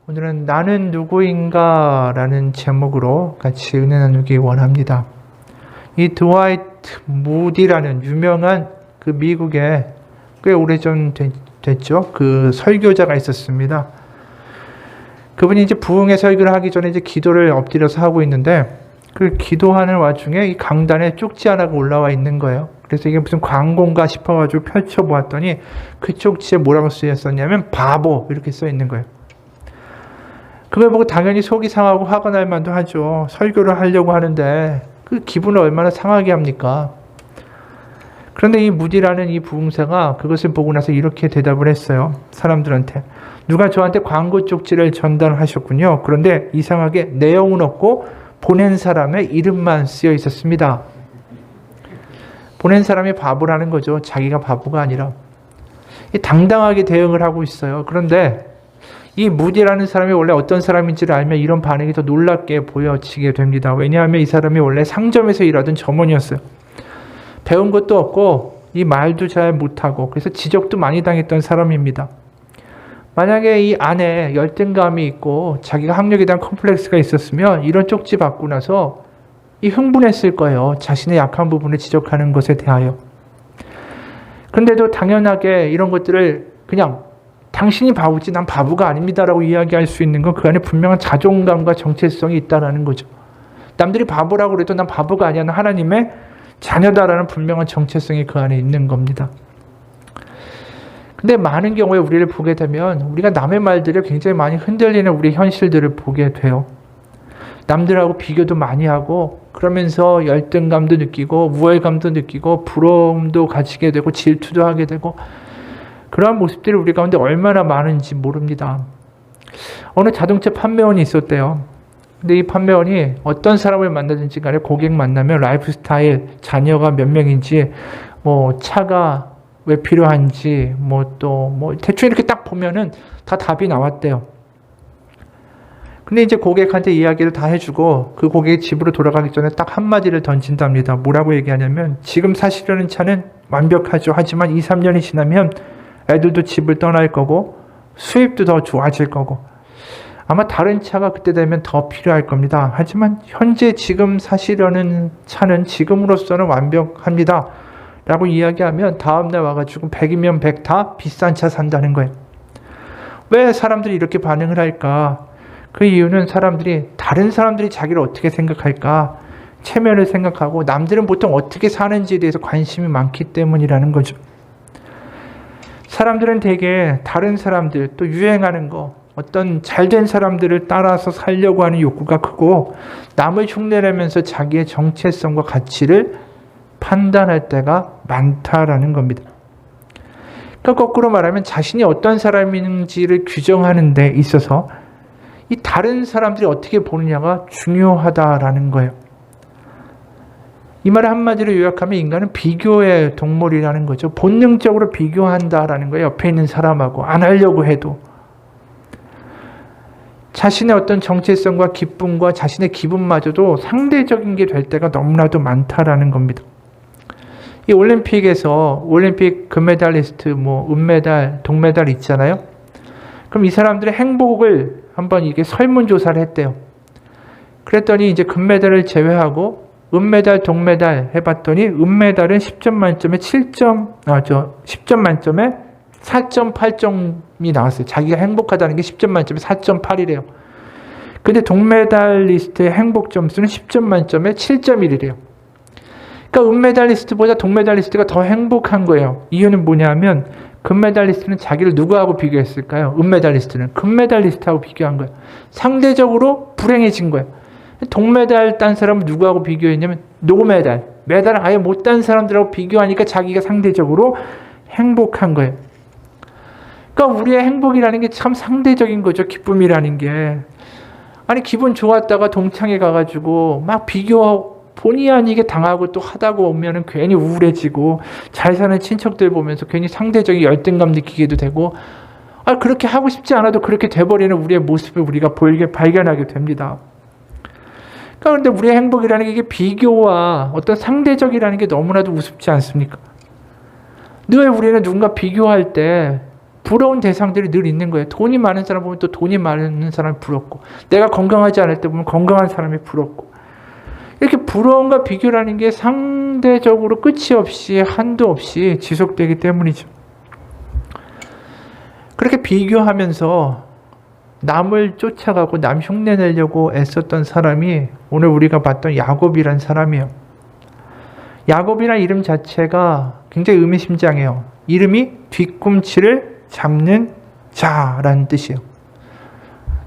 오늘은 나는 누구인가 라는 제목으로 같이 은혜 나누기 원합니다. 이 드와이트 무디라는 유명한 그 미국의 꽤 오래전 됐죠. 그 설교자가 있었습니다. 그분이 이제 부흥의 설교를 하기 전에 이제 기도를 엎드려서 하고 있는데 그 기도하는 와중에 이 강단에 쪽지 하나가 올라와 있는 거예요. 그래서 이게 무슨 광고인가 싶어가지고 펼쳐보았더니 그 쪽지에 뭐라고 쓰였었냐면 바보 이렇게 써 있는 거예요. 그걸 보고 당연히 속이 상하고 화가 날 만도 하죠. 설교를 하려고 하는데 그 기분을 얼마나 상하게 합니까? 그런데 이 무디라는 이 부흥사가 그것을 보고 나서 이렇게 대답을 했어요. 사람들한테. 누가 저한테 광고 쪽지를 전달하셨군요. 그런데 이상하게 내용은 없고 보낸 사람의 이름만 쓰여 있었습니다. 보낸 사람이 바보라는 거죠. 자기가 바보가 아니라. 당당하게 대응을 하고 있어요. 그런데 이 무디라는 사람이 원래 어떤 사람인지를 알면 이런 반응이 더 놀랍게 보여지게 됩니다. 왜냐하면 이 사람이 원래 상점에서 일하던 점원이었어요. 배운 것도 없고 이 말도 잘 못하고 그래서 지적도 많이 당했던 사람입니다. 만약에 이 안에 열등감이 있고 자기가 학력에 대한 컴플렉스가 있었으면 이런 쪽지 받고 나서 이 흥분했을 거예요. 자신의 약한 부분을 지적하는 것에 대하여. 그런데도 당연하게 이런 것들을 그냥 당신이 바보지 난 바보가 아닙니다라고 이야기할 수 있는 건 그 안에 분명한 자존감과 정체성이 있다는 거죠. 남들이 바보라고 그래도 난 바보가 아니야. 난 하나님의 자녀다라는 분명한 정체성이 그 안에 있는 겁니다. 근데 많은 경우에 우리를 보게 되면 우리가 남의 말들을 굉장히 많이 흔들리는 우리 현실들을 보게 돼요. 남들하고 비교도 많이 하고 그러면서 열등감도 느끼고 우월감도 느끼고 부러움도 가지게 되고 질투도 하게 되고 그러한 모습들이 우리 가운데 얼마나 많은지 모릅니다. 어느 자동차 판매원이 있었대요. 근데 이 판매원이 어떤 사람을 만나든지 간에 고객 만나면 라이프 스타일, 자녀가 몇 명인지, 뭐 차가 왜 필요한지, 대충 이렇게 딱 보면은 다 답이 나왔대요. 근데 이제 고객한테 이야기를 다 해주고 그 고객이 집으로 돌아가기 전에 딱 한마디를 던진답니다. 뭐라고 얘기하냐면 지금 사시려는 차는 완벽하죠. 하지만 2, 3년이 지나면 애들도 집을 떠날 거고 수입도 더 좋아질 거고 아마 다른 차가 그때 되면 더 필요할 겁니다. 하지만 현재 지금 사시려는 차는 지금으로서는 완벽합니다. 라고 이야기하면 다음날 와가지고 100이면 100 다 비싼 차 산다는 거예요. 왜 사람들이 이렇게 반응을 할까? 그 이유는 다른 사람들이 자기를 어떻게 생각할까? 체면을 생각하고 남들은 보통 어떻게 사는지에 대해서 관심이 많기 때문이라는 거죠. 사람들은 대개 다른 사람들 또 유행하는 거 어떤 잘된 사람들을 따라서 살려고 하는 욕구가 크고 남을 흉내내면서 자기의 정체성과 가치를 판단할 때가 많다라는 겁니다. 그러니까 거꾸로 말하면 자신이 어떤 사람인지를 규정하는 데 있어서 이 다른 사람들이 어떻게 보느냐가 중요하다라는 거예요. 이 말을 한마디로 요약하면 인간은 비교의 동물이라는 거죠. 본능적으로 비교한다라는 거예요. 옆에 있는 사람하고 안 하려고 해도. 자신의 어떤 정체성과 기쁨과 자신의 기분마저도 상대적인 게 될 때가 너무나도 많다라는 겁니다. 이 올림픽에서 올림픽 금메달리스트, 은메달, 동메달 있잖아요. 그럼 이 사람들의 행복을 한번 이게 설문조사를 했대요. 그랬더니 이제 금메달을 제외하고 은메달, 동메달 해봤더니 은메달은 10점 만점에 10점 만점에 4.8점이 나왔어요. 자기가 행복하다는 게 10점 만점에 4.8이래요. 근데 동메달리스트의 행복 점수는 10점 만점에 7.1이래요. 그러니까 은메달리스트보다 동메달리스트가 더 행복한 거예요. 이유는 뭐냐면 금메달리스트는 자기를 누구하고 비교했을까요? 은메달리스트는 금메달리스트하고 비교한 거예요. 상대적으로 불행해진 거예요. 동메달 딴 사람은 누구하고 비교했냐면 노메달, 메달을 아예 못 딴 사람들하고 비교하니까 자기가 상대적으로 행복한 거예요. 그러니까 우리의 행복이라는 게 참 상대적인 거죠. 기쁨이라는 게. 아니 기분 좋았다가 동창회 가가지고 막 본의 아니게 당하고 또 하다가 오면은 괜히 우울해지고 잘 사는 친척들 보면서 괜히 상대적인 열등감 느끼게도 되고 그렇게 하고 싶지 않아도 그렇게 돼버리는 우리의 모습을 우리가 발견하게 됩니다. 그런데 우리의 행복이라는 게 이게 비교와 어떤 상대적이라는 게 너무나도 우습지 않습니까? 늘 우리는 누군가 비교할 때 부러운 대상들이 늘 있는 거예요. 돈이 많은 사람 보면 또 돈이 많은 사람이 부럽고, 내가 건강하지 않을 때 보면 건강한 사람이 부럽고, 이렇게 부러움과 비교라는 게 상대적으로 끝이 없이 한도 없이 지속되기 때문이죠. 그렇게 비교하면서 남을 쫓아가고 남 흉내내려고 애썼던 사람이 오늘 우리가 봤던 야곱이란 사람이에요. 야곱이란 이름 자체가 굉장히 의미심장해요. 이름이 뒤꿈치를 잡는 자라는 뜻이에요.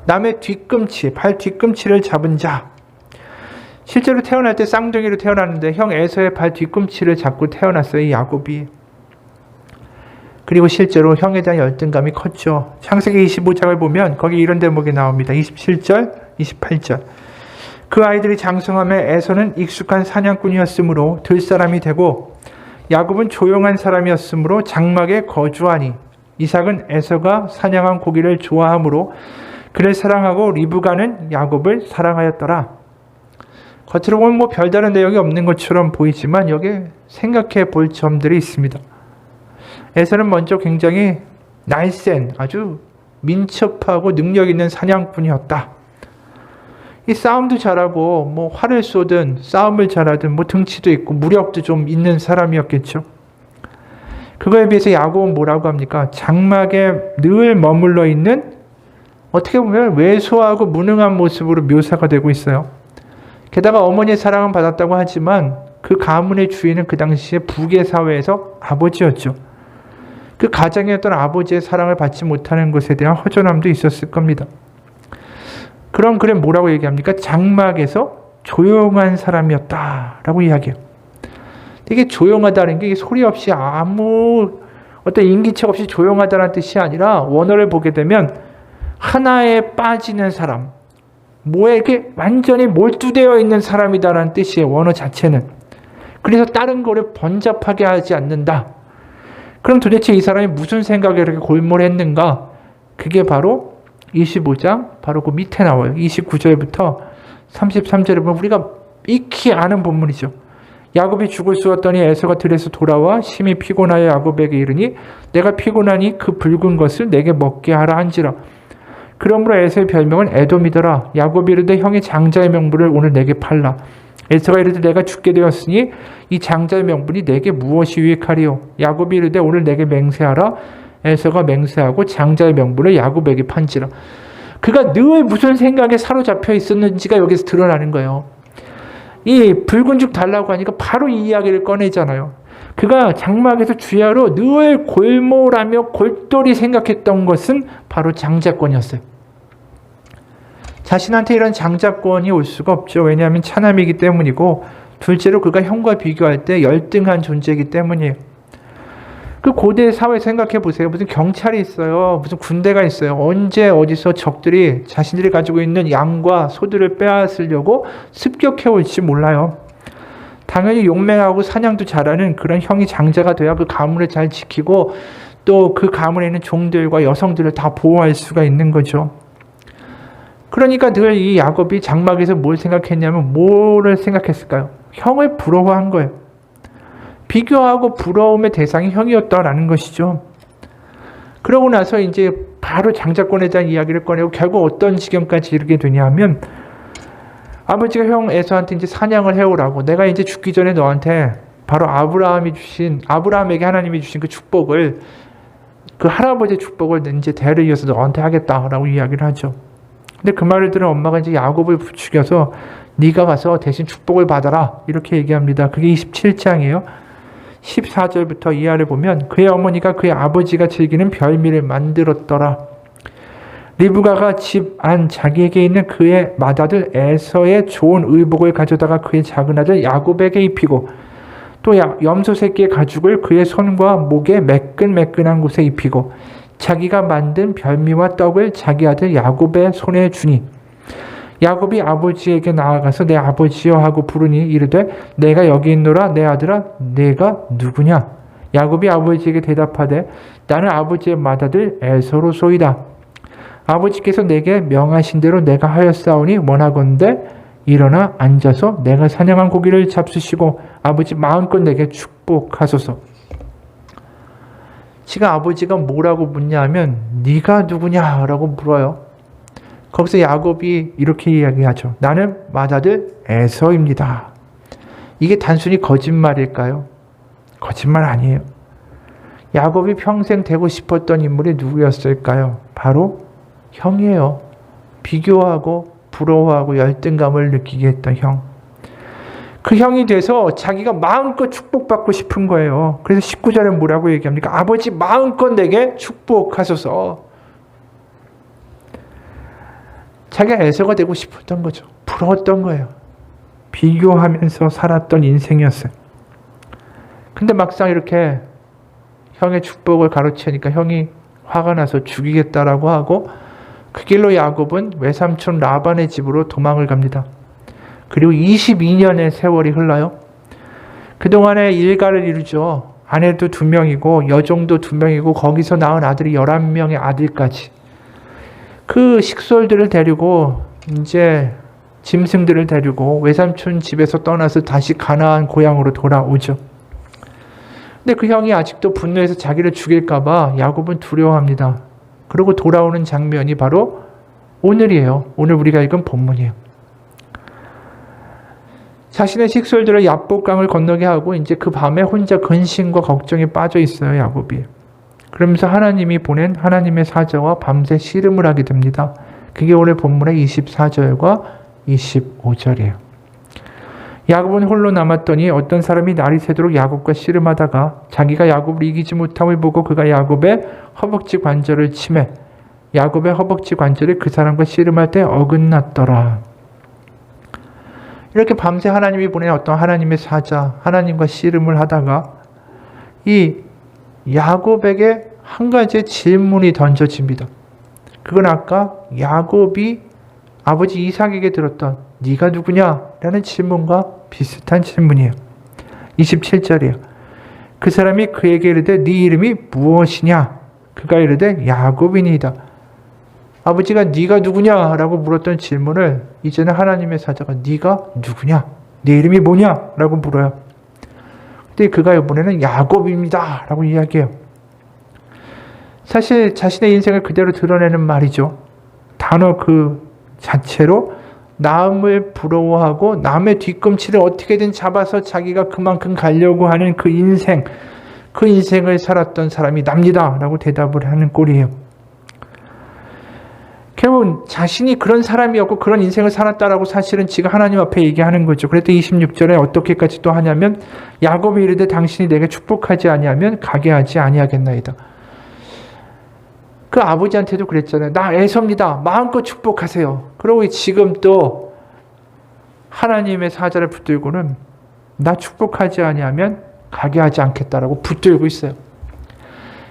남의 뒤꿈치, 발 뒤꿈치를 잡은 자. 실제로 태어날 때 쌍둥이로 태어났는데 형 에서의 발 뒤꿈치를 잡고 태어났어요, 이 야곱이. 그리고 실제로 형에 대한 열등감이 컸죠. 창세기 25장을 보면 거기 이런 대목이 나옵니다. 27절, 28절. 그 아이들이 장성함에 에서는 익숙한 사냥꾼이었으므로 들사람이 되고 야곱은 조용한 사람이었으므로 장막에 거주하니 이삭은 에서가 사냥한 고기를 좋아하므로 그를 사랑하고 리브가는 야곱을 사랑하였더라. 겉으로 보면 뭐 별다른 내용이 없는 것처럼 보이지만 여기에 생각해 볼 점들이 있습니다. 에서는 먼저 굉장히 날쌘 아주 민첩하고 능력 있는 사냥꾼이었다. 이 싸움도 잘하고 뭐 활을 쏘든 싸움을 잘하든 뭐 등치도 있고 무력도 좀 있는 사람이었겠죠. 그거에 비해서 야곱은 뭐라고 합니까? 장막에 늘 머물러 있는 어떻게 보면 왜소하고 무능한 모습으로 묘사가 되고 있어요. 게다가 어머니의 사랑은 받았다고 하지만 그 가문의 주인은 그 당시에 북의 사회에서 아버지였죠. 그 가장의 어떤 아버지의 사랑을 받지 못하는 것에 대한 허전함도 있었을 겁니다. 그럼 그래 뭐라고 얘기합니까? 장막에서 조용한 사람이었다라고 이야기해요. 이게 조용하다는 게 소리 없이 아무 어떤 인기척 없이 조용하다는 뜻이 아니라 원어를 보게 되면 하나에 빠지는 사람, 뭐에게 완전히 몰두되어 있는 사람이다라는 뜻이에요. 원어 자체는. 그래서 다른 거를 번잡하게 하지 않는다. 그럼 도대체 이 사람이 무슨 생각에 이렇게 골몰했는가? 그게 바로 25장 바로 그 밑에 나와요. 29절부터 33절에 보면 우리가 익히 아는 본문이죠. 야곱이 죽을 쏘았더니 에서가 들에서 돌아와 심히 피곤하여 야곱에게 이르니 내가 피곤하니 그 붉은 것을 내게 먹게 하라 한지라. 그러므로 에서의 별명은 에돔이더라. 야곱이 이르되 형의 장자의 명분을 오늘 내게 팔라. 에서가 이르되 내가 죽게 되었으니 이 장자의 명분이 내게 무엇이 유익하리요. 야곱이 이르되 오늘 내게 맹세하라. 에서가 맹세하고 장자의 명분을 야곱에게 판지라. 그가 늘 무슨 생각에 사로잡혀 있었는지가 여기서 드러나는 거예요. 이 붉은 죽 달라고 하니까 바로 이 이야기를 꺼내잖아요. 그가 장막에서 주야로 늘 골몰하며 골똘히 생각했던 것은 바로 장자권이었어요. 자신한테 이런 장자권이 올 수가 없죠. 왜냐하면 차남이기 때문이고 둘째로 그가 형과 비교할 때 열등한 존재이기 때문이에요. 그 고대 사회 생각해 보세요. 무슨 경찰이 있어요. 무슨 군대가 있어요. 언제 어디서 적들이 자신들이 가지고 있는 양과 소들을 빼앗으려고 습격해 올지 몰라요. 당연히 용맹하고 사냥도 잘하는 그런 형이 장자가 돼야 그 가문을 잘 지키고 또 그 가문에 있는 종들과 여성들을 다 보호할 수가 있는 거죠. 그러니까 늘 이 야곱이 장막에서 뭘 생각했냐면 뭐를 생각했을까요? 형을 부러워한 거예요. 비교하고 부러움의 대상이 형이었다라는 것이죠. 그러고 나서 이제 바로 장자권에 대한 이야기를 꺼내고 결국 어떤 지경까지 이르게 되냐면 아버지가 형 에서한테 이제 사냥을 해오라고 내가 이제 죽기 전에 너한테 바로 아브라함에게 하나님이 주신 그 축복을 그 할아버지의 축복을 이제 대를 이어서 너한테 하겠다라고 이야기를 하죠. 근데 그 말을 들은 엄마가 이제 야곱을 부추겨서 네가 가서 대신 축복을 받아라 이렇게 얘기합니다. 그게 27장이에요. 14절부터 이하를 보면 그의 어머니가 그의 아버지가 즐기는 별미를 만들었더라. 리브가가 집 안 자기에게 있는 그의 맏아들 에서의 좋은 의복을 가져다가 그의 작은 아들 야곱에게 입히고 또 염소 새끼의 가죽을 그의 손과 목에 매끈매끈한 곳에 입히고 자기가 만든 별미와 떡을 자기 아들 야곱의 손에 주니 야곱이 아버지에게 나아가서 내 아버지여 하고 부르니 이르되 내가 여기 있노라. 내 아들아 내가 누구냐. 야곱이 아버지에게 대답하되 나는 아버지의 맏아들 에서로소이다. 아버지께서 내게 명하신 대로 내가 하였사오니 원하건대 일어나 앉아서 내가 사냥한 고기를 잡수시고 아버지 마음껏 내게 축복하소서. 지금 아버지가 뭐라고 묻냐면 네가 누구냐라고 물어요. 거기서 야곱이 이렇게 이야기하죠. 나는 맏아들 에서입니다. 이게 단순히 거짓말일까요? 거짓말 아니에요. 야곱이 평생 되고 싶었던 인물이 누구였을까요? 바로 형이에요. 비교하고 부러워하고 열등감을 느끼게 했던 형. 그 형이 돼서 자기가 마음껏 축복받고 싶은 거예요. 그래서 19절에 뭐라고 얘기합니까? 아버지 마음껏 내게 축복하소서. 자기가 에서가 되고 싶었던 거죠. 부러웠던 거예요. 비교하면서 살았던 인생이었어요. 근데 막상 이렇게 형의 축복을 가로채니까 형이 화가 나서 죽이겠다라고 하고 그 길로 야곱은 외삼촌 라반의 집으로 도망을 갑니다. 그리고 22년의 세월이 흘러요. 그동안에 일가를 이루죠. 아내도 2명이고 여종도 2명이고 거기서 낳은 아들이 11명의 아들까지. 그 식솔들을 데리고 이제 짐승들을 데리고 외삼촌 집에서 떠나서 다시 가나안 고향으로 돌아오죠. 근데 그 형이 아직도 분노해서 자기를 죽일까봐 야곱은 두려워합니다. 그리고 돌아오는 장면이 바로 오늘이에요. 오늘 우리가 읽은 본문이에요. 자신의 식솔들을 야복강을 건너게 하고 이제 그 밤에 혼자 근심과 걱정에 빠져 있어요, 야곱이. 그러면서 하나님이 보낸 하나님의 사자와 밤새 씨름을 하게 됩니다. 그게 오늘 본문의 24절과 25절이에요. 야곱은 홀로 남았더니 어떤 사람이 날이 새도록 야곱과 씨름하다가 자기가 야곱을 이기지 못함을 보고 그가 야곱의 허벅지 관절을 치매 야곱의 허벅지 관절이 그 사람과 씨름할 때 어긋났더라. 이렇게 밤새 하나님이 보낸 어떤 하나님의 사자, 하나님과 씨름을 하다가 이 야곱에게 한 가지의 질문이 던져집니다. 그건 아까 야곱이 아버지 이삭에게 들었던 네가 누구냐? 라는 질문과 비슷한 질문이에요. 27절이에요. 그 사람이 그에게 이르되 네 이름이 무엇이냐? 그가 이르되 야곱이니이다. 아버지가 네가 누구냐? 라고 물었던 질문을 이제는 하나님의 사자가 네가 누구냐? 네 이름이 뭐냐? 라고 물어요. 근데 그가 이번에는 야곱입니다. 라고 이야기해요. 사실 자신의 인생을 그대로 드러내는 말이죠. 단어 그 자체로 남을 부러워하고 남의 뒤꿈치를 어떻게든 잡아서 자기가 그만큼 가려고 하는 그 인생을 살았던 사람이 납니다. 라고 대답을 하는 꼴이에요. 결국 자신이 그런 사람이었고 그런 인생을 살았다라고 사실은 지가 하나님 앞에 얘기하는 거죠. 그랬더니 26절에 어떻게까지 또 하냐면 야곱이 이르되 당신이 내게 축복하지 아니하면 가게 하지 아니하겠나이다. 그 아버지한테도 그랬잖아요. 나 에서입니다. 마음껏 축복하세요. 그러고 지금 또 하나님의 사자를 붙들고는 나 축복하지 아니하면 가게 하지 않겠다라고 붙들고 있어요.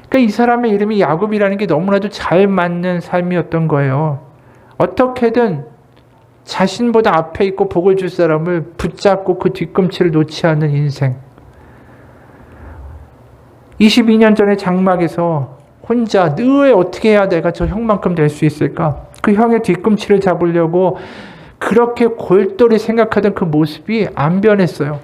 그러니까 이 사람의 이름이 야곱이라는 게 너무나도 잘 맞는 삶이었던 거예요. 어떻게든 자신보다 앞에 있고 복을 줄 사람을 붙잡고 그 뒤꿈치를 놓지 않는 인생. 22년 전에 장막에서 혼자 늘 어떻게 해야 내가 저 형만큼 될 수 있을까? 그 형의 뒤꿈치를 잡으려고 그렇게 골똘히 생각하던 그 모습이 안 변했어요.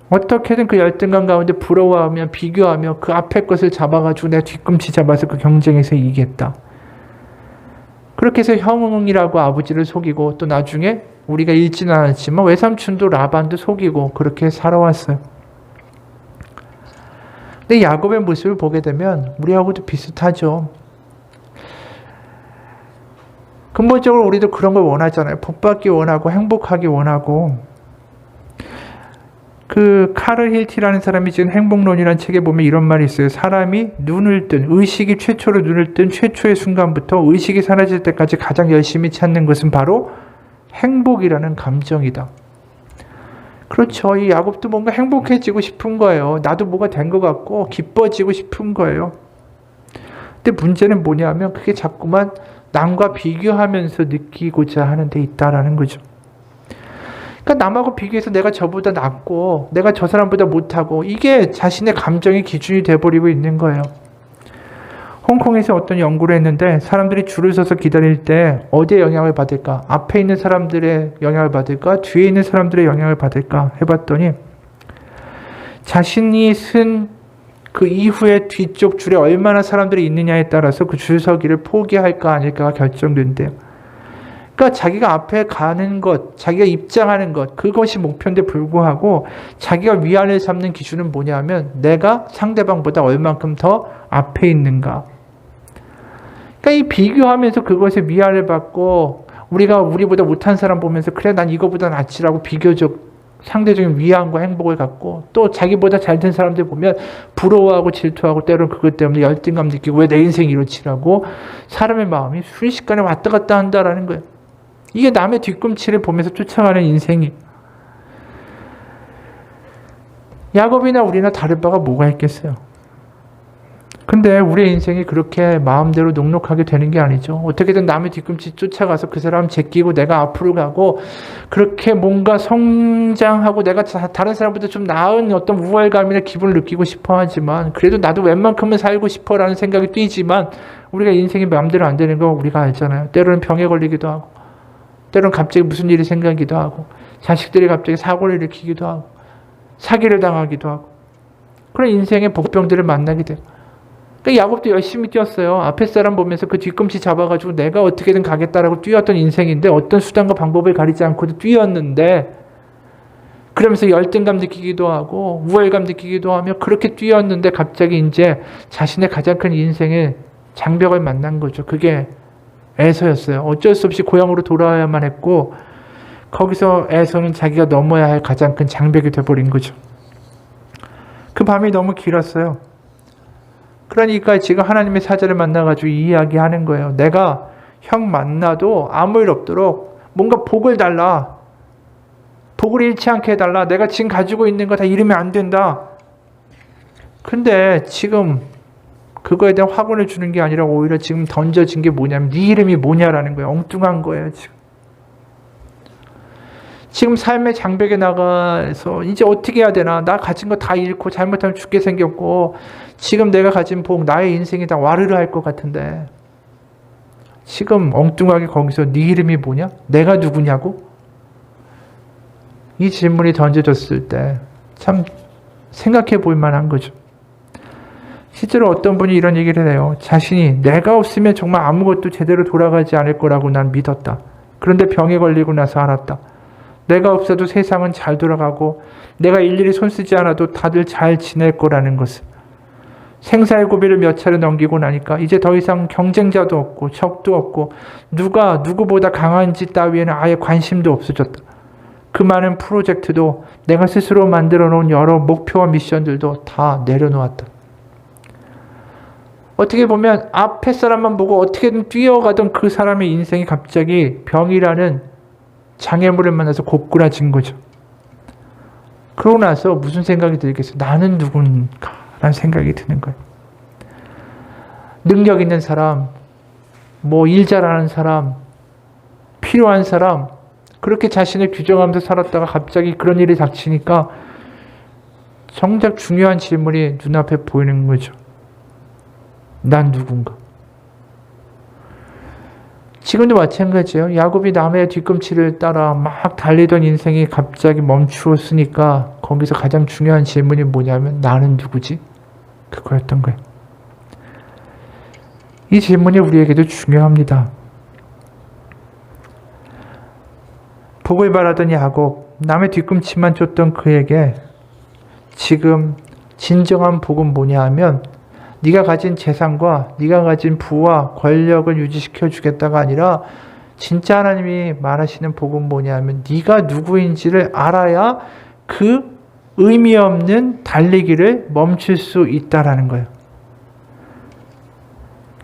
어떻게든 그 열등감 가운데 부러워하며 비교하며 그 앞에 것을 잡아가지고 내 뒤꿈치 잡아서 그 경쟁에서 이기겠다. 그렇게 해서 형이라고 아버지를 속이고 또 나중에 우리가 읽지는 않았지만 외삼촌도 라반도 속이고 그렇게 살아왔어요. 근데 야곱의 모습을 보게 되면 우리하고도 비슷하죠. 근본적으로 우리도 그런 걸 원하잖아요. 복받기 원하고 행복하기 원하고. 그 카를 힐티라는 사람이 지은 행복론이라는 책에 보면 이런 말이 있어요. 사람이 의식이 최초로 눈을 뜬 최초의 순간부터 의식이 사라질 때까지 가장 열심히 찾는 것은 바로 행복이라는 감정이다. 그렇죠. 이 야곱도 뭔가 행복해지고 싶은 거예요. 나도 뭐가 된 것 같고 기뻐지고 싶은 거예요. 근데 문제는 뭐냐면 그게 자꾸만 남과 비교하면서 느끼고자 하는 데 있다라는 거죠. 그러니까 남하고 비교해서 내가 저보다 낫고 내가 저 사람보다 못하고 이게 자신의 감정의 기준이 돼버리고 있는 거예요. 홍콩에서 어떤 연구를 했는데 사람들이 줄을 서서 기다릴 때 어디에 영향을 받을까? 앞에 있는 사람들의 영향을 받을까? 뒤에 있는 사람들의 영향을 받을까? 해봤더니 자신이 쓴 그 이후에 뒤쪽 줄에 얼마나 사람들이 있느냐에 따라서 그 줄서기를 포기할까 아닐까가 결정된대요. 그러니까 자기가 앞에 가는 것, 자기가 입장하는 것, 그것이 목표인데 불구하고 자기가 위안을 삼는 기준은 뭐냐면 내가 상대방보다 얼만큼 더 앞에 있는가. 그러니까 이 비교하면서 그것에 위안을 받고 우리가 우리보다 못한 사람 보면서 그래 난 이거보다 낫지라고 비교적 상대적인 위안과 행복을 갖고 또 자기보다 잘된 사람들 보면 부러워하고 질투하고 때로는 그것 때문에 열등감 느끼고 왜 내 인생이 이렇지라고 사람의 마음이 순식간에 왔다 갔다 한다라는 거예요. 이게 남의 뒤꿈치를 보면서 쫓아가는 인생이. 야곱이나 우리나 다를 바가 뭐가 있겠어요. 근데 우리의 인생이 그렇게 마음대로 녹록하게 되는 게 아니죠. 어떻게든 남의 뒤꿈치 쫓아가서 그 사람 제끼고 내가 앞으로 가고 그렇게 뭔가 성장하고 내가 다른 사람보다 좀 나은 어떤 우월감이나 기분을 느끼고 싶어 하지만 그래도 나도 웬만큼은 살고 싶어라는 생각이 뛰지만 우리가 인생이 마음대로 안 되는 거 우리가 알잖아요. 때로는 병에 걸리기도 하고 때로는 갑자기 무슨 일이 생기기도 하고 자식들이 갑자기 사고를 일으키기도 하고 사기를 당하기도 하고 그런 인생의 복병들을 만나게 돼요. 그러니까 야곱도 열심히 뛰었어요. 앞에 사람 보면서 그 뒤꿈치 잡아가지고 내가 어떻게든 가겠다라고 뛰었던 인생인데 어떤 수단과 방법을 가리지 않고도 뛰었는데 그러면서 열등감 느끼기도 하고 우월감 느끼기도 하며 그렇게 뛰었는데 갑자기 이제 자신의 가장 큰 인생의 장벽을 만난 거죠. 그게 에서였어요. 어쩔 수 없이 고향으로 돌아와야만 했고 거기서 에서는 자기가 넘어야 할 가장 큰 장벽이 돼버린 거죠. 그 밤이 너무 길었어요. 그러니까 지금 하나님의 사자를 만나가지고 이야기하는 거예요. 내가 형 만나도 아무 일 없도록 뭔가 복을 달라. 복을 잃지 않게 해달라. 내가 지금 가지고 있는 거 다 잃으면 안 된다. 근데 지금 그거에 대한 확언을 주는 게 아니라 오히려 지금 던져진 게 뭐냐면 네 이름이 뭐냐라는 거예요. 엉뚱한 거예요. 지금 삶의 장벽에 나가서 이제 어떻게 해야 되나. 나 가진 거 다 잃고 잘못하면 죽게 생겼고 지금 내가 가진 복 나의 인생이 다 와르르 할 것 같은데 지금 엉뚱하게 거기서 네 이름이 뭐냐? 내가 누구냐고? 이 질문이 던져졌을 때 참 생각해 볼 만한 거죠. 실제로 어떤 분이 이런 얘기를 해요. 자신이 내가 없으면 정말 아무것도 제대로 돌아가지 않을 거라고 난 믿었다. 그런데 병에 걸리고 나서 알았다. 내가 없어도 세상은 잘 돌아가고 내가 일일이 손쓰지 않아도 다들 잘 지낼 거라는 것을. 생사의 고비를 몇 차례 넘기고 나니까 이제 더 이상 경쟁자도 없고 적도 없고 누가 누구보다 강한지 따위에는 아예 관심도 없어졌다. 그 많은 프로젝트도 내가 스스로 만들어 놓은 여러 목표와 미션들도 다 내려놓았다. 어떻게 보면 앞에 사람만 보고 어떻게든 뛰어가던 그 사람의 인생이 갑자기 병이라는 장애물을 만나서 고꾸라진 거죠. 그러고 나서 무슨 생각이 들겠어요? 나는 누군가? 라는 생각이 드는 거예요. 능력 있는 사람, 일 잘하는 사람, 필요한 사람, 그렇게 자신을 규정하면서 살았다가 갑자기 그런 일이 닥치니까 정작 중요한 질문이 눈앞에 보이는 거죠. 난 누군가? 지금도 마찬가지예요. 야곱이 남의 뒤꿈치를 따라 막 달리던 인생이 갑자기 멈추었으니까 거기서 가장 중요한 질문이 뭐냐면 나는 누구지? 그거였던 거예요. 이 질문이 우리에게도 중요합니다. 복을 바라던 야곱, 남의 뒤꿈치만 쫓던 그에게 지금 진정한 복은 뭐냐 하면 네가 가진 재산과 네가 가진 부와 권력을 유지시켜 주겠다가 아니라 진짜 하나님이 말하시는 복은 뭐냐 하면 네가 누구인지를 알아야 그 의미 없는 달리기를 멈출 수 있다라는 거예요.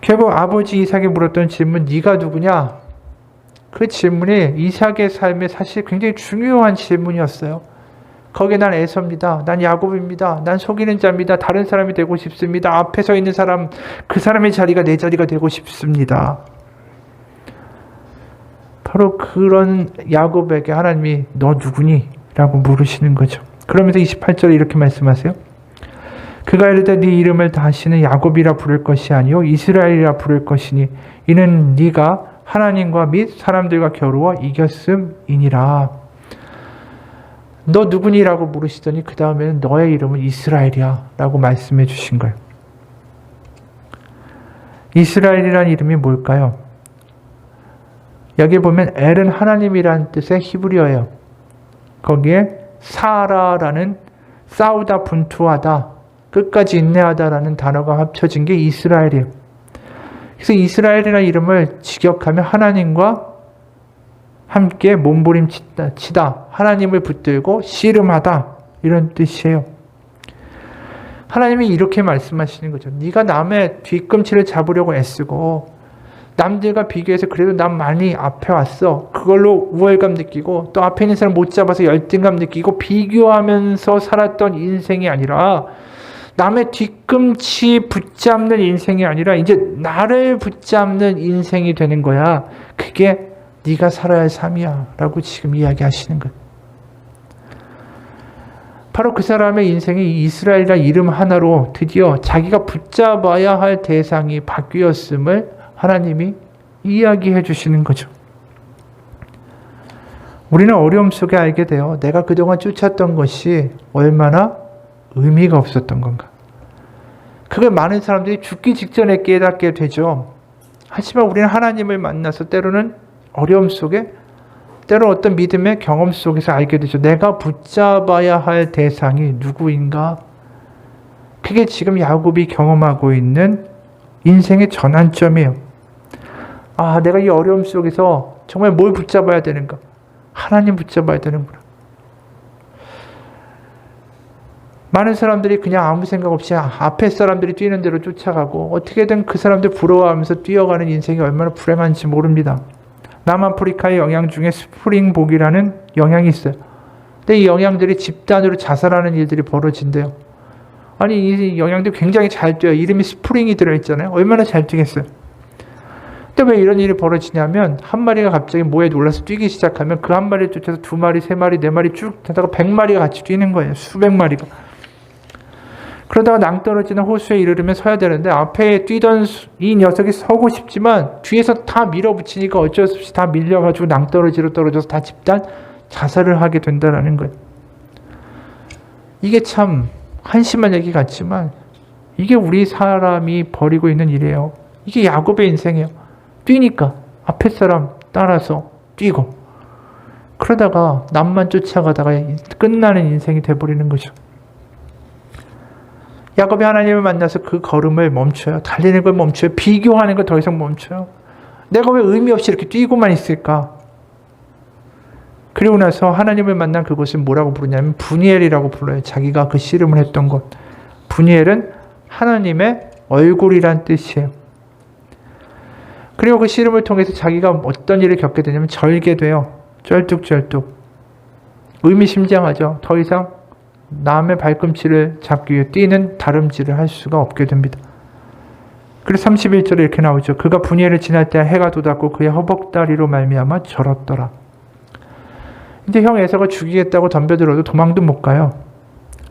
결국 아버지 이삭이 물었던 질문 네가 누구냐? 그 질문이 이삭의 삶에 사실 굉장히 중요한 질문이었어요. 거기에 난 에서입니다. 난 야곱입니다. 난 속이는 자입니다. 다른 사람이 되고 싶습니다. 앞에 서 있는 사람, 그 사람의 자리가 내 자리가 되고 싶습니다. 바로 그런 야곱에게 하나님이 너 누구니? 라고 물으시는 거죠. 그러면서 28절에 이렇게 말씀하세요. 그가 이르되 네 이름을 다시는 야곱이라 부를 것이 아니요 이스라엘이라 부를 것이니 이는 네가 하나님과 및 사람들과 겨루어 이겼음이니라. 너 누구니라고 물으시더니 그 다음에는 너의 이름은 이스라엘이야 라고 말씀해 주신 거예요. 이스라엘이라는 이름이 뭘까요? 여기 보면 엘은 하나님이라는 뜻의 히브리어예요. 거기에 사라라는 싸우다, 분투하다, 끝까지 인내하다라는 단어가 합쳐진 게 이스라엘이에요. 그래서 이스라엘이라는 이름을 직역하면 하나님과 함께 몸부림치다, 하나님을 붙들고 씨름하다 이런 뜻이에요. 하나님이 이렇게 말씀하시는 거죠. 네가 남의 뒤꿈치를 잡으려고 애쓰고 남들과 비교해서 그래도 난 많이 앞에 왔어. 그걸로 우월감 느끼고 또 앞에 있는 사람 못 잡아서 열등감 느끼고 비교하면서 살았던 인생이 아니라 남의 뒤꿈치 붙잡는 인생이 아니라 이제 나를 붙잡는 인생이 되는 거야. 그게 네가 살아야 할 삶이야 라고 지금 이야기하시는 거예요. 바로 그 사람의 인생이 이스라엘이라는 이름 하나로 드디어 자기가 붙잡아야 할 대상이 바뀌었음을 하나님이 이야기해 주시는 거죠. 우리는 어려움 속에 알게 돼요. 내가 그동안 쫓았던 것이 얼마나 의미가 없었던 건가. 그걸 많은 사람들이 죽기 직전에 깨닫게 되죠. 하지만 우리는 하나님을 만나서 때로는 어려움 속에, 때로 어떤 믿음의 경험 속에서 알게 되죠. 내가 붙잡아야 할 대상이 누구인가? 그게 지금 야곱이 경험하고 있는 인생의 전환점이에요. 아, 내가 이 어려움 속에서 정말 뭘 붙잡아야 되는가? 하나님 붙잡아야 되는구나. 많은 사람들이 그냥 아무 생각 없이 앞에 사람들이 뛰는 대로 쫓아가고 어떻게든 그 사람들 부러워하면서 뛰어가는 인생이 얼마나 불행한지 모릅니다. 남아프리카의 영향 중에 스프링복이라는 영향이 있어요. 근데 이 영향들이 집단으로 자살하는 일들이 벌어진대요. 아니, 이 영향들이 굉장히 잘 뛰어요. 이름이 스프링이 들어있잖아요. 얼마나 잘 뛰겠어요. 근데 왜 이런 일이 벌어지냐면 한 마리가 갑자기 뭐에 놀라서 뛰기 시작하면 그 한 마리를 쫓아서 두 마리, 세 마리, 네 마리 쭉 하다가 100마리가 같이 뛰는 거예요. 수백 마리가. 그러다가 낭떠러지는 호수에 이르르면 서야 되는데 앞에 뛰던 이 녀석이 서고 싶지만 뒤에서 다 밀어붙이니까 어쩔 수 없이 다 밀려가지고 낭떠러지로 떨어져서 다 집단 자살을 하게 된다는 거예요. 이게 참 한심한 얘기 같지만 이게 우리 사람이 벌이고 있는 일이에요. 이게 야곱의 인생이에요. 뛰니까 앞에 사람 따라서 뛰고 그러다가 남만 쫓아가다가 끝나는 인생이 돼버리는 거죠. 야곱이 하나님을 만나서 그 걸음을 멈춰요. 달리는 걸 멈춰요. 비교하는 걸 더 이상 멈춰요. 내가 왜 의미 없이 이렇게 뛰고만 있을까? 그리고 나서 하나님을 만난 그곳을 뭐라고 부르냐면 분이엘이라고 불러요. 자기가 그 씨름을 했던 곳. 분이엘은 하나님의 얼굴이란 뜻이에요. 그리고 그 씨름을 통해서 자기가 어떤 일을 겪게 되냐면 절게 돼요. 쩔뚝쩔뚝. 의미심장하죠. 더 이상 남의 발꿈치를 잡기 위해 뛰는 다름질을 할 수가 없게 됩니다. 그래서 31절에 이렇게 나오죠. 그가 분이엘을 지날 때 해가 돋았고 그의 허벅다리로 말미암아 절었더라. 이제 형 에서가 죽이겠다고 덤벼들어도 도망도 못 가요.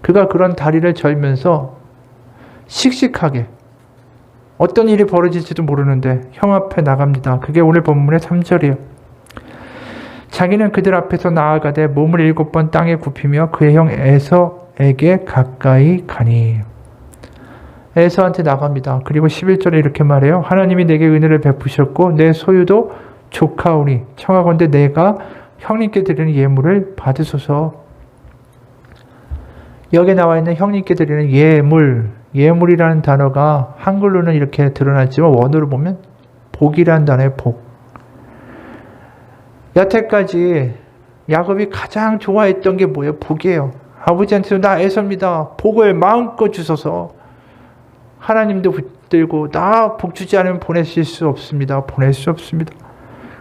그가 그런 다리를 절면서 씩씩하게 어떤 일이 벌어질지도 모르는데 형 앞에 나갑니다. 그게 오늘 본문의 3절이에요. 자기는 그들 앞에서 나아가되 몸을 7번 땅에 굽히며 그의 형 에서에게 가까이 가니. 에서한테 나갑니다. 그리고 11절에 이렇게 말해요. 하나님이 내게 은혜를 베푸셨고 내 소유도 조카오니 청하건대 내가 형님께 드리는 예물을 받으소서. 여기에 나와 있는 형님께 드리는 예물이라는 단어가 한글로는 이렇게 드러났지만 원어로 보면 복이라는 단어의 복. 여태까지 야곱이 가장 좋아했던 게 뭐예요? 복이에요. 아버지한테 나 에서입니다. 복을 마음껏 주소서. 하나님도 붙들고 나 복 주지 않으면 보내실 수 없습니다. 보낼 수 없습니다.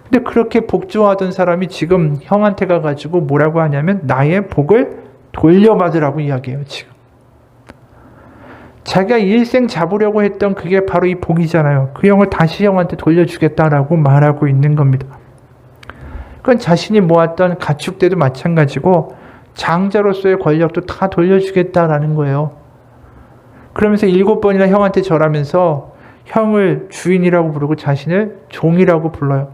근데 그렇게 복 좋아하던 사람이 지금 형한테 가가지고 뭐라고 하냐면 나의 복을 돌려받으라고 이야기해요. 지금 자기가 일생 잡으려고 했던 그게 바로 이 복이잖아요. 그 형을 다시 형한테 돌려주겠다라고 말하고 있는 겁니다. 그건 자신이 모았던 가축대도 마찬가지고 장자로서의 권력도 다 돌려주겠다라는 거예요. 그러면서 7번이나 형한테 절하면서 형을 주인이라고 부르고 자신을 종이라고 불러요.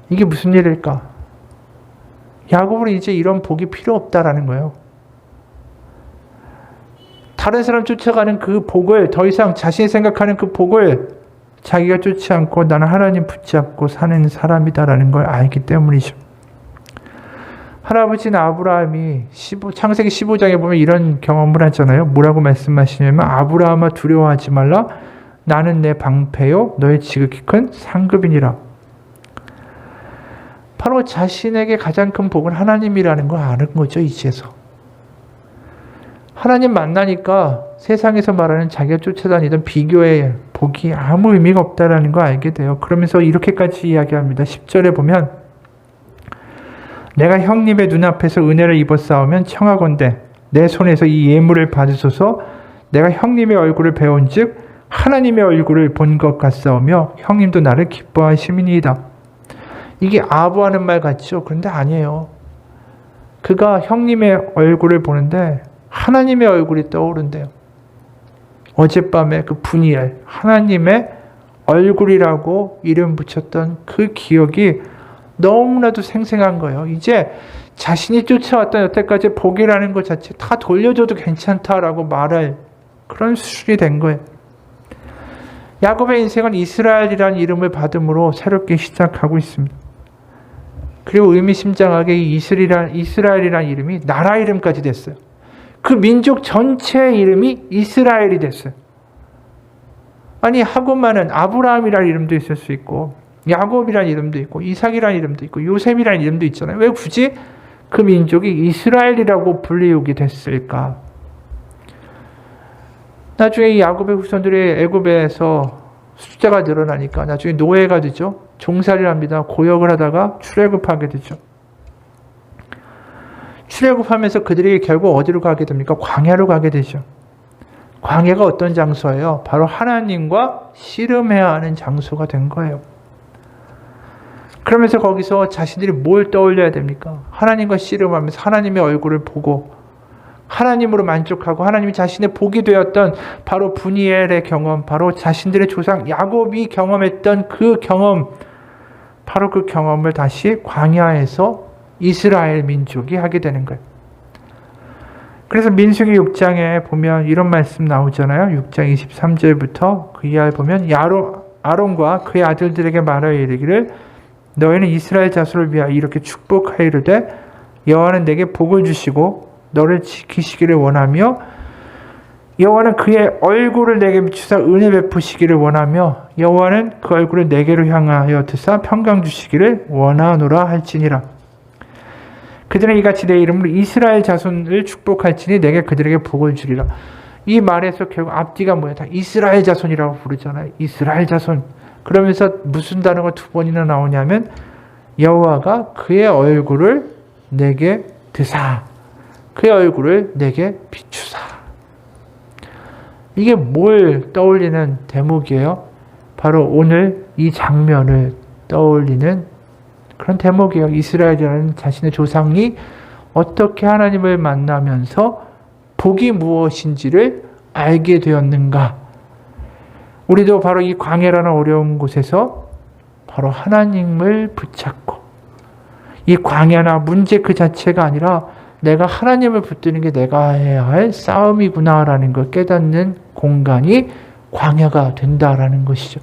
이게 무슨 일일까? 야곱은 이제 이런 복이 필요 없다라는 거예요. 다른 사람 쫓아가는 그 복을, 더 이상 자신이 생각하는 그 복을 자기가 쫓지 않고 나는 하나님 붙잡고 사는 사람이다라는 걸 알기 때문이죠. 할아버지는 아브라함이 창세기 15장에 보면 이런 경험을 하잖아요. 뭐라고 말씀하시냐면 아브라함아 두려워하지 말라. 나는 내 방패요 너의 지극히 큰 상급이니라. 바로 자신에게 가장 큰 복은 하나님이라는 걸 아는 거죠. 이제서. 하나님 만나니까 세상에서 말하는 자기가 쫓아다니던 비교의 복이 아무 의미가 없다라는 걸 알게 돼요. 그러면서 이렇게까지 이야기합니다. 10절에 보면 내가 형님의 눈앞에서 은혜를 입었사오면 청하건대 내 손에서 이 예물을 받으소서. 내가 형님의 얼굴을 배운즉 하나님의 얼굴을 본 것 같사오며 형님도 나를 기뻐하심이니이다. 이게 아부하는 말 같죠? 그런데 아니에요. 그가 형님의 얼굴을 보는데 하나님의 얼굴이 떠오른대요. 어젯밤에 그 분이엘, 하나님의 얼굴이라고 이름 붙였던 그 기억이 너무나도 생생한 거예요. 이제 자신이 쫓아왔던 여태까지 복이라는 것 자체 다 돌려줘도 괜찮다라고 말할 그런 수준이 된 거예요. 야곱의 인생은 이스라엘이라는 이름을 받음으로 새롭게 시작하고 있습니다. 그리고 의미심장하게 이 이스라엘이라는 이름이 나라 이름까지 됐어요. 그 민족 전체의 이름이 이스라엘이 됐어요. 아니 하고만은 아브라함이라는 이름도 있을 수 있고 야곱이라는 이름도 있고 이삭이라는 이름도 있고 요셉이라는 이름도 있잖아요. 왜 굳이 그 민족이 이스라엘이라고 불리우게 됐을까? 나중에 이 야곱의 후손들이 애굽에서 숫자가 늘어나니까 나중에 노예가 되죠. 종살이를 합니다. 고역을 하다가 출애굽하게 되죠. 출애굽하면서 그들이 결국 어디로 가게 됩니까? 광야로 가게 되죠. 광야가 어떤 장소예요? 바로 하나님과 씨름해야 하는 장소가 된 거예요. 그러면서 거기서 자신들이 뭘 떠올려야 됩니까? 하나님과 씨름하면서 하나님의 얼굴을 보고 하나님으로 만족하고 하나님이 자신의 복이 되었던 바로 분이엘의 경험, 바로 자신들의 조상 야곱이 경험했던 그 경험, 바로 그 경험을 다시 광야에서 이스라엘 민족이 하게 되는 거예요. 그래서 민수기 6장에 보면 이런 말씀 나오잖아요. 6장 23절부터 그 이하에 보면 아론과 그의 아들들에게 말하여 이르기를 너희는 이스라엘 자손을 위하여 이렇게 축복하여 이르되 여호와는 내게 복을 주시고 너를 지키시기를 원하며 여호와는 그의 얼굴을 내게 비추사 은혜 베푸시기를 원하며 여호와는 그 얼굴을 내게로 향하여 드사 평강 주시기를 원하노라 할지니라. 그들은 이같이 내 이름으로 이스라엘 자손을 축복할지니 내게 그들에게 복을 주리라. 이 말에서 결국 앞뒤가 뭐야? 다 이스라엘 자손이라고 부르잖아요. 이스라엘 자손. 그러면서 무슨 단어가 두 번이나 나오냐면 여호와가 그의 얼굴을 내게 드사 그의 얼굴을 내게 비추사. 이게 뭘 떠올리는 대목이에요? 바로 오늘 이 장면을 떠올리는 그런 대목이에요. 이스라엘이라는 자신의 조상이 어떻게 하나님을 만나면서 복이 무엇인지를 알게 되었는가. 우리도 바로 이 광야라는 어려운 곳에서 바로 하나님을 붙잡고 이 광야나 문제 그 자체가 아니라 내가 하나님을 붙드는 게 내가 해야 할 싸움이구나라는 걸 깨닫는 공간이 광야가 된다라는 것이죠.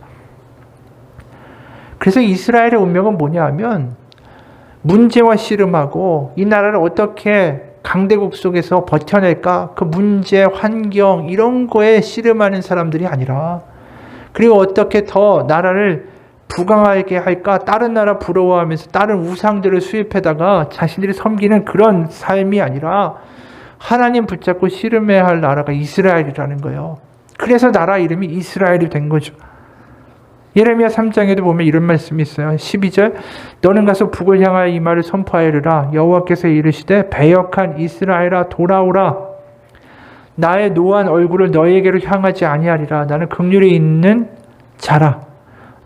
그래서 이스라엘의 운명은 뭐냐 하면 문제와 씨름하고 이 나라를 어떻게 강대국 속에서 버텨낼까? 그 문제, 환경 이런 거에 씨름하는 사람들이 아니라 그리고 어떻게 더 나라를 부강하게 할까? 다른 나라 부러워하면서 다른 우상들을 수입해다가 자신들이 섬기는 그런 삶이 아니라 하나님 붙잡고 씨름해야 할 나라가 이스라엘이라는 거예요. 그래서 나라 이름이 이스라엘이 된 거죠. 예레미야 3장에도 보면 이런 말씀이 있어요. 12절 너는 가서 북을 향하여 이 말을 선포하여라. 여호와께서 이르시되 배역한 이스라엘아 돌아오라. 나의 노한 얼굴을 너희에게로 향하지 아니하리라. 나는 긍휼이 있는 자라.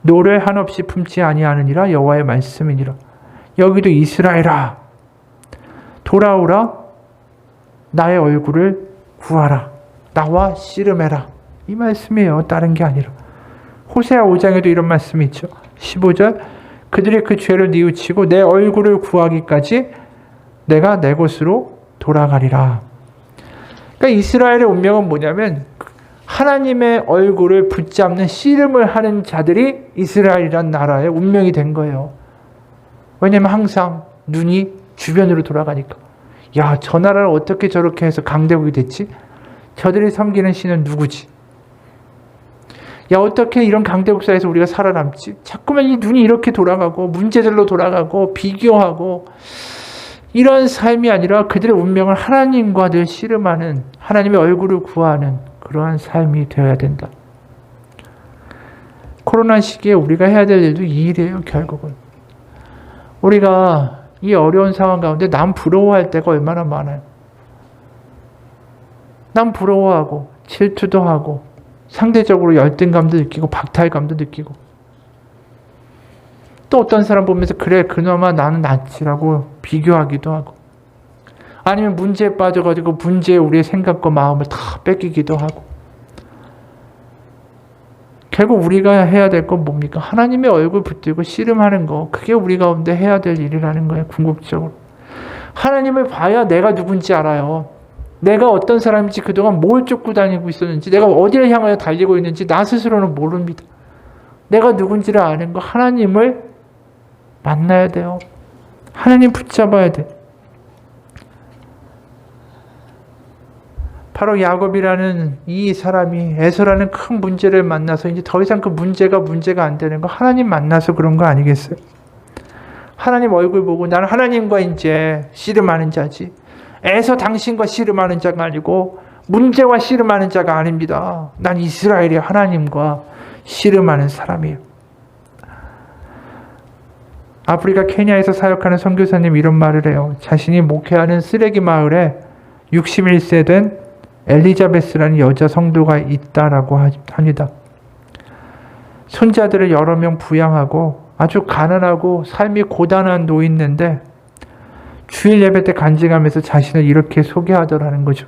노를 한없이 품지 아니하느니라. 여호와의 말씀이니라. 여기도 이스라엘아 돌아오라. 나의 얼굴을 구하라. 나와 씨름해라. 이 말씀이에요. 다른 게 아니라. 호세아 5장에도 이런 말씀이 있죠. 15절 그들이 그 죄를 뉘우치고 내 얼굴을 구하기까지 내가 내 곳으로 돌아가리라. 그러니까 이스라엘의 운명은 뭐냐면 하나님의 얼굴을 붙잡는 씨름을 하는 자들이 이스라엘이란 나라의 운명이 된 거예요. 왜냐면 항상 눈이 주변으로 돌아가니까. 야, 저 나라를 어떻게 저렇게 해서 강대국이 됐지? 저들이 섬기는 신은 누구지? 야, 어떻게 이런 강대국 사이에서 우리가 살아남지? 자꾸만 이 눈이 이렇게 돌아가고 문제들로 돌아가고 비교하고 이런 삶이 아니라 그들의 운명을 하나님과 늘 씨름하는, 하나님의 얼굴을 구하는 그러한 삶이 되어야 된다. 코로나 시기에 우리가 해야 될 일도 이 일이에요. 결국은 우리가 이 어려운 상황 가운데 남 부러워할 때가 얼마나 많아요. 남 부러워하고 질투도 하고 상대적으로 열등감도 느끼고 박탈감도 느끼고, 또 어떤 사람 보면서 그래 그나마 나는 낫지라고 비교하기도 하고, 아니면 문제에 빠져가지고 문제에 우리의 생각과 마음을 다 뺏기기도 하고. 결국 우리가 해야 될 건 뭡니까? 하나님의 얼굴 붙들고 씨름하는 거, 그게 우리 가운데 해야 될 일이라는 거예요. 궁극적으로 하나님을 봐야 내가 누군지 알아요. 내가 어떤 사람인지, 그동안 뭘 쫓고 다니고 있었는지, 내가 어디를 향하여 달리고 있는지 나 스스로는 모릅니다. 내가 누군지를 아는 거, 하나님을 만나야 돼요. 하나님 붙잡아야 돼. 바로 야곱이라는 이 사람이 에서라는 큰 문제를 만나서 이제 더 이상 그 문제가 안 되는 거, 하나님 만나서 그런 거 아니겠어요? 하나님 얼굴 보고 나는 하나님과 이제 씨름하는 자지, 에서 당신과 씨름하는 자가 아니고 문제와 씨름하는 자가 아닙니다. 난 이스라엘의 하나님과 씨름하는 사람이에요. 아프리카 케냐에서 사역하는 선교사님 이런 말을 해요. 자신이 목회하는 쓰레기 마을에 61세 된 엘리자베스라는 여자 성도가 있다라고 합니다. 손자들을 여러 명 부양하고 아주 가난하고 삶이 고단한 노인인데 주일 예배 때 간증하면서 자신을 이렇게 소개하더라는 거죠.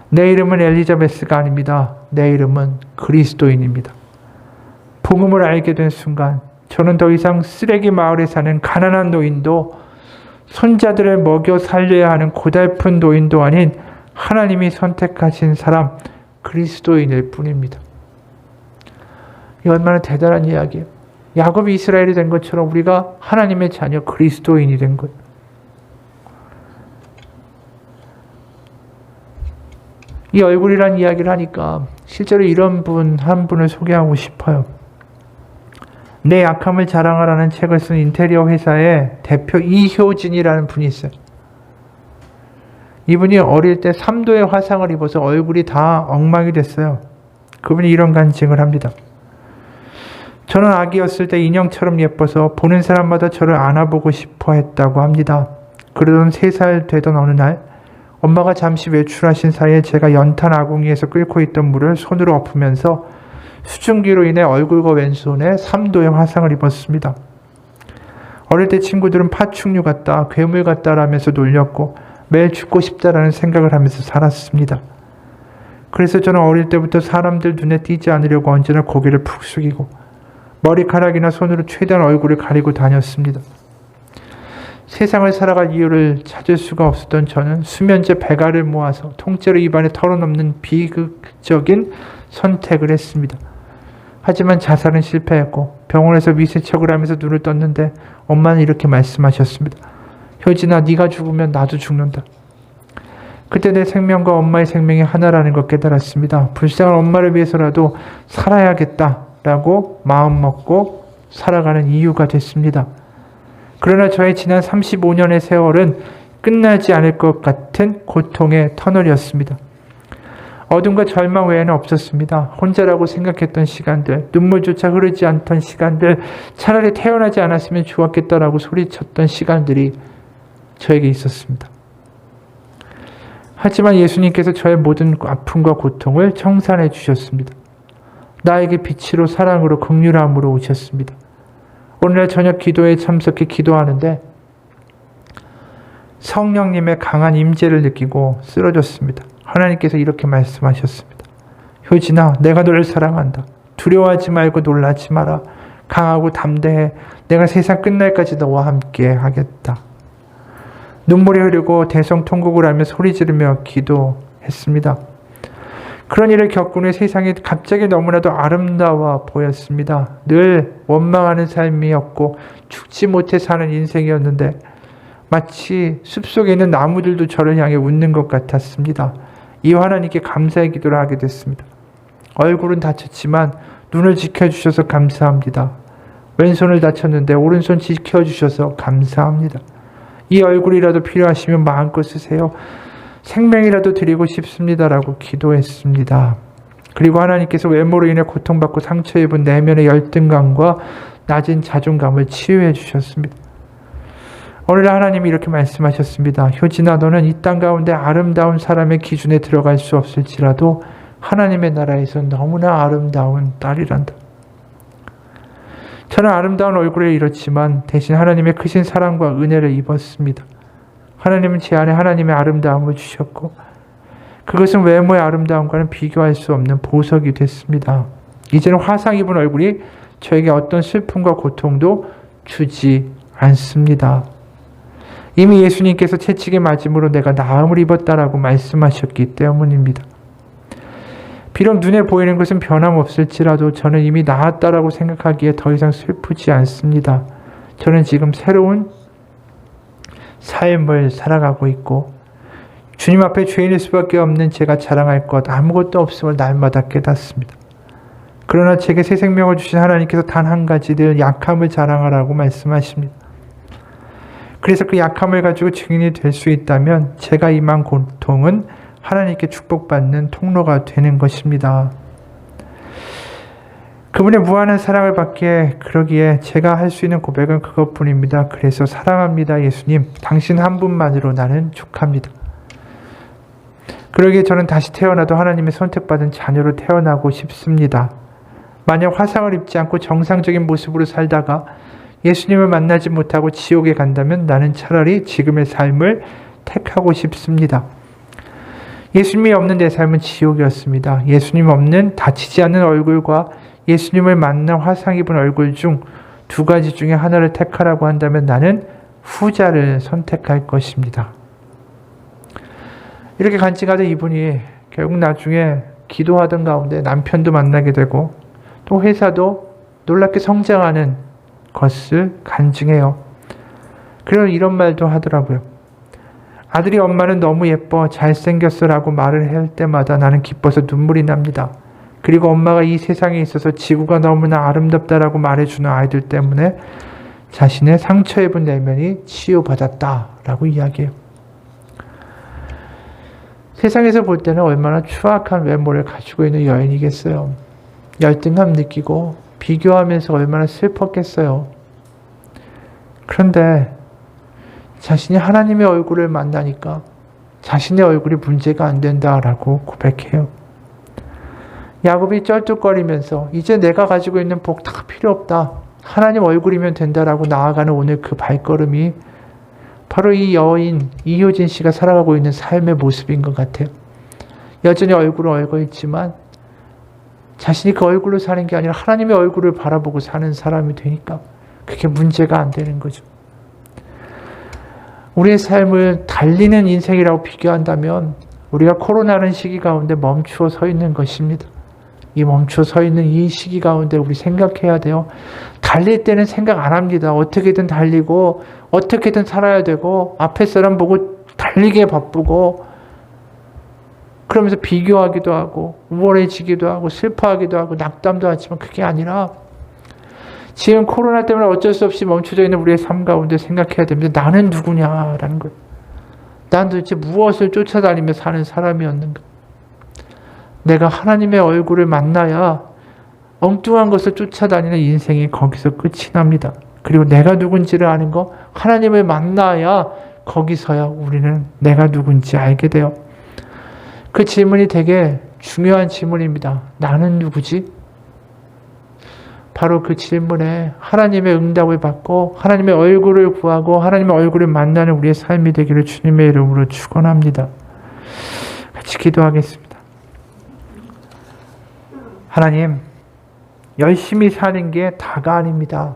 내 이름은 엘리자베스가 아닙니다. 내 이름은 그리스도인입니다. 복음을 알게 된 순간 저는 더 이상 쓰레기 마을에 사는 가난한 노인도, 손자들을 먹여 살려야 하는 고달픈 노인도 아닌 하나님이 선택하신 사람, 그리스도인일 뿐입니다. 이 얼마나 대단한 이야기예요. 야곱이 이스라엘이 된 것처럼 우리가 하나님의 자녀 그리스도인이 된 거예요. 이 얼굴이란 이야기를 하니까 실제로 이런 분 한 분을 소개하고 싶어요. 내 약함을 자랑하라는 책을 쓴 인테리어 회사의 대표 이효진이라는 분이 있어요. 이분이 어릴 때 3도의 화상을 입어서 얼굴이 다 엉망이 됐어요. 그분이 이런 간증을 합니다. 저는 아기였을 때 인형처럼 예뻐서 보는 사람마다 저를 안아보고 싶어 했다고 합니다. 그러던 3살 되던 어느 날 엄마가 잠시 외출하신 사이에 제가 연탄 아궁이에서 끓고 있던 물을 손으로 엎으면서 수증기로 인해 얼굴과 왼손에 3도의 화상을 입었습니다. 어릴 때 친구들은 파충류 같다, 괴물 같다라면서 놀렸고 매일 죽고 싶다라는 생각을 하면서 살았습니다. 그래서 저는 어릴 때부터 사람들 눈에 띄지 않으려고 언제나 고개를 푹 숙이고 머리카락이나 손으로 최대한 얼굴을 가리고 다녔습니다. 세상을 살아갈 이유를 찾을 수가 없었던 저는 수면제 배갈을 모아서 통째로 입안에 털어넣는 비극적인 선택을 했습니다. 하지만 자살은 실패했고 병원에서 위세척을 하면서 눈을 떴는데 엄마는 이렇게 말씀하셨습니다. 효진아, 네가 죽으면 나도 죽는다. 그때 내 생명과 엄마의 생명이 하나라는 걸 깨달았습니다. 불쌍한 엄마를 위해서라도 살아야겠다라고 마음먹고 살아가는 이유가 됐습니다. 그러나 저의 지난 35년의 세월은 끝나지 않을 것 같은 고통의 터널이었습니다. 어둠과 절망 외에는 없었습니다. 혼자라고 생각했던 시간들, 눈물조차 흐르지 않던 시간들, 차라리 태어나지 않았으면 좋았겠다라고 소리쳤던 시간들이 저에게 있었습니다. 하지만 예수님께서 저의 모든 아픔과 고통을 청산해 주셨습니다. 나에게 빛으로 사랑으로 긍휼함으로 오셨습니다. 오늘날 저녁 기도에 참석해 기도하는데 성령님의 강한 임재를 느끼고 쓰러졌습니다. 하나님께서 이렇게 말씀하셨습니다. 효진아, 내가 너를 사랑한다. 두려워하지 말고 놀라지 마라. 강하고 담대해. 내가 세상 끝날까지 너와 함께 하겠다. 눈물이 흐르고 대성통곡을 하며 소리 지르며 기도했습니다. 그런 일을 겪은 후에 세상이 갑자기 너무나도 아름다워 보였습니다. 늘 원망하는 삶이었고 죽지 못해 사는 인생이었는데 마치 숲속에 있는 나무들도 저를 향해 웃는 것 같았습니다. 이 하나님께 감사의 기도를 하게 됐습니다. 얼굴은 다쳤지만 눈을 지켜주셔서 감사합니다. 왼손을 다쳤는데 오른손 지켜주셔서 감사합니다. 이 얼굴이라도 필요하시면 마음껏 쓰세요. 생명이라도 드리고 싶습니다라고 기도했습니다. 그리고 하나님께서 외모로 인해 고통받고 상처 입은 내면의 열등감과 낮은 자존감을 치유해 주셨습니다. 오늘날 하나님이 이렇게 말씀하셨습니다. 효진아, 너는 이 땅 가운데 아름다운 사람의 기준에 들어갈 수 없을지라도 하나님의 나라에서 너무나 아름다운 딸이란다. 저는 아름다운 얼굴을 잃었지만 대신 하나님의 크신 사랑과 은혜를 입었습니다. 하나님은 제 안에 하나님의 아름다움을 주셨고 그것은 외모의 아름다움과는 비교할 수 없는 보석이 됐습니다. 이제는 화상 입은 얼굴이 저에게 어떤 슬픔과 고통도 주지 않습니다. 이미 예수님께서 채찍에 맞음으로 내가 나음을 입었다라고 말씀하셨기 때문입니다. 비록 눈에 보이는 것은 변함없을지라도 저는 이미 나았다라고 생각하기에 더 이상 슬프지 않습니다. 저는 지금 새로운 삶을 살아가고 있고 주님 앞에 죄인일 수밖에 없는 제가 자랑할 것 아무것도 없음을 날마다 깨닫습니다. 그러나 제게 새 생명을 주신 하나님께서 단 한 가지 늘 약함을 자랑하라고 말씀하십니다. 그래서 그 약함을 가지고 증인이 될 수 있다면 제가 임한 고통은 하나님께 축복받는 통로가 되는 것입니다. 그분의 무한한 사랑을 받기에 그러기에 제가 할 수 있는 고백은 그것뿐입니다. 그래서 사랑합니다 예수님, 당신 한 분만으로 나는 족합니다. 그러기에 저는 다시 태어나도 하나님의 선택받은 자녀로 태어나고 싶습니다. 만약 화상을 입지 않고 정상적인 모습으로 살다가 예수님을 만나지 못하고 지옥에 간다면 나는 차라리 지금의 삶을 택하고 싶습니다. 예수님이 없는 내 삶은 지옥이었습니다. 예수님 없는 다치지 않는 얼굴과 예수님을 만난 화상 입은 얼굴 중 두 가지 중에 하나를 택하라고 한다면 나는 후자를 선택할 것입니다. 이렇게 간증하던 이분이 결국 나중에 기도하던 가운데 남편도 만나게 되고 또 회사도 놀랍게 성장하는 것을 간증해요. 그리고 이런 말도 하더라고요. 아들이 엄마는 너무 예뻐 잘생겼어 라고 말을 할 때마다 나는 기뻐서 눈물이 납니다. 그리고 엄마가 이 세상에 있어서 지구가 너무나 아름답다라고 말해주는 아이들 때문에 자신의 상처 입은 내면이 치유받았다라고 이야기해요. 세상에서 볼 때는 얼마나 추악한 외모를 가지고 있는 여인이겠어요. 열등감 느끼고 비교하면서 얼마나 슬펐겠어요. 그런데 자신이 하나님의 얼굴을 만나니까 자신의 얼굴이 문제가 안 된다라고 고백해요. 야곱이 쩔뚝거리면서 이제 내가 가지고 있는 복 다 필요 없다. 하나님 얼굴이면 된다라고 나아가는 오늘 그 발걸음이 바로 이 여인 이효진 씨가 살아가고 있는 삶의 모습인 것 같아요. 여전히 얼굴은 얼거있지만 자신이 그 얼굴로 사는 게 아니라 하나님의 얼굴을 바라보고 사는 사람이 되니까 그게 문제가 안 되는 거죠. 우리의 삶을 달리는 인생이라고 비교한다면 우리가 코로나라는 시기 가운데 멈추어 서 있는 것입니다. 이 멈추어 서 있는 이 시기 가운데 우리 생각해야 돼요. 달릴 때는 생각 안 합니다. 어떻게든 달리고 어떻게든 살아야 되고 앞에 사람 보고 달리기에 바쁘고 그러면서 비교하기도 하고 우월해지기도 하고 슬퍼하기도 하고 낙담도 하지만 그게 아니라 지금 코로나 때문에 어쩔 수 없이 멈춰져 있는 우리의 삶 가운데 생각해야 됩니다. 나는 누구냐라는 것. 난 도대체 무엇을 쫓아다니며 사는 사람이었는가. 내가 하나님의 얼굴을 만나야 엉뚱한 것을 쫓아다니는 인생이 거기서 끝이 납니다. 그리고 내가 누군지를 아는 거, 하나님을 만나야 거기서야 우리는 내가 누군지 알게 돼요. 그 질문이 되게 중요한 질문입니다. 나는 누구지? 바로 그 질문에 하나님의 응답을 받고 하나님의 얼굴을 구하고 하나님의 얼굴을 만나는 우리의 삶이 되기를 주님의 이름으로 축원합니다. 같이 기도하겠습니다. 하나님, 열심히 사는 게 다가 아닙니다.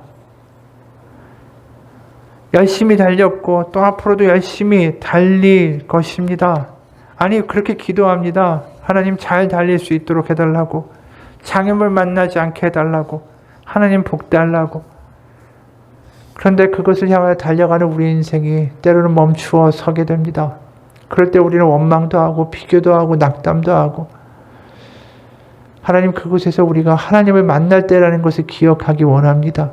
열심히 달렸고 또 앞으로도 열심히 달릴 것입니다. 아니 그렇게 기도합니다. 하나님 잘 달릴 수 있도록 해달라고, 장애물 만나지 않게 해달라고, 하나님 복 달라고. 그런데 그것을 향하여 달려가는 우리 인생이 때로는 멈추어 서게 됩니다. 그럴 때 우리는 원망도 하고 비교도 하고 낙담도 하고, 하나님 그곳에서 우리가 하나님을 만날 때라는 것을 기억하기 원합니다.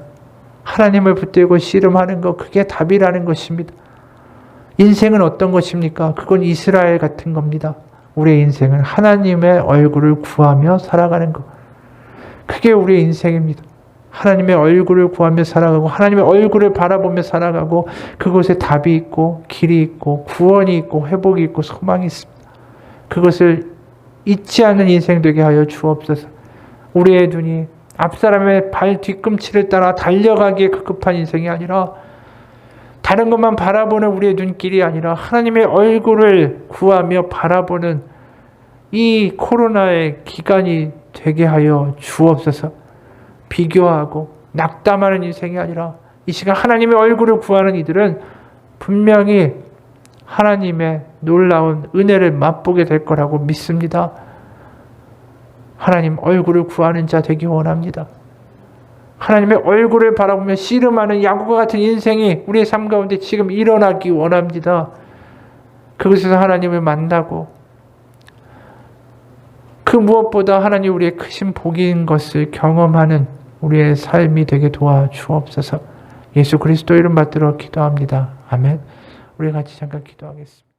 하나님을 붙들고 씨름하는 것, 그게 답이라는 것입니다. 인생은 어떤 것입니까? 그건 이스라엘 같은 겁니다. 우리의 인생은 하나님의 얼굴을 구하며 살아가는 것. 그게 우리의 인생입니다. 하나님의 얼굴을 구하며 살아가고 하나님의 얼굴을 바라보며 살아가고, 그곳에 답이 있고 길이 있고 구원이 있고 회복이 있고 소망이 있습니다. 그것을 잊지 않는 인생 되게 하여 주옵소서. 우리의 눈이 앞사람의 발 뒤꿈치를 따라 달려가기에 급급한 인생이 아니라, 다른 것만 바라보는 우리의 눈길이 아니라 하나님의 얼굴을 구하며 바라보는 이 코로나의 기간이 되게 하여 주옵소서. 비교하고 낙담하는 인생이 아니라 이 시간 하나님의 얼굴을 구하는 이들은 분명히 하나님의 놀라운 은혜를 맛보게 될 거라고 믿습니다. 하나님 얼굴을 구하는 자 되기 원합니다. 하나님의 얼굴을 바라보며 씨름하는 야구와 같은 인생이 우리의 삶 가운데 지금 일어나기 원합니다. 그곳에서 하나님을 만나고, 그 무엇보다 하나님 우리의 크신 복인 것을 경험하는 우리의 삶이 되게 도와주옵소서. 예수 그리스도 이름 받들어 기도합니다. 아멘. 우리 같이 잠깐 기도하겠습니다.